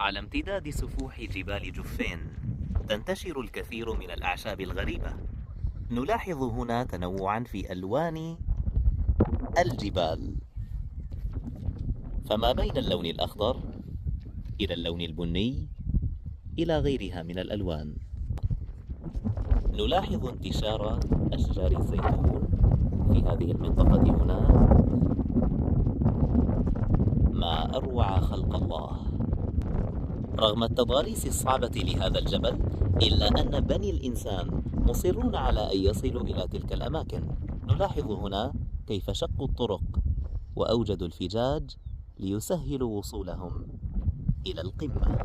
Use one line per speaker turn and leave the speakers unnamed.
على امتداد سفوح جبال جفين تنتشر الكثير من الأعشاب الغريبة. نلاحظ هنا تنوعا في ألوان الجبال، فما بين اللون الأخضر إلى اللون البني إلى غيرها من الألوان. نلاحظ انتشار أشجار الزيتون في هذه المنطقة هنا. ما أروع خلق الله! رغم التضاريس الصعبة لهذا الجبل، إلا أن بني الإنسان مصرون على أن يصلوا إلى تلك الأماكن. نلاحظ هنا كيف شقوا الطرق وأوجدوا الفجاج ليسهلوا وصولهم إلى القمة.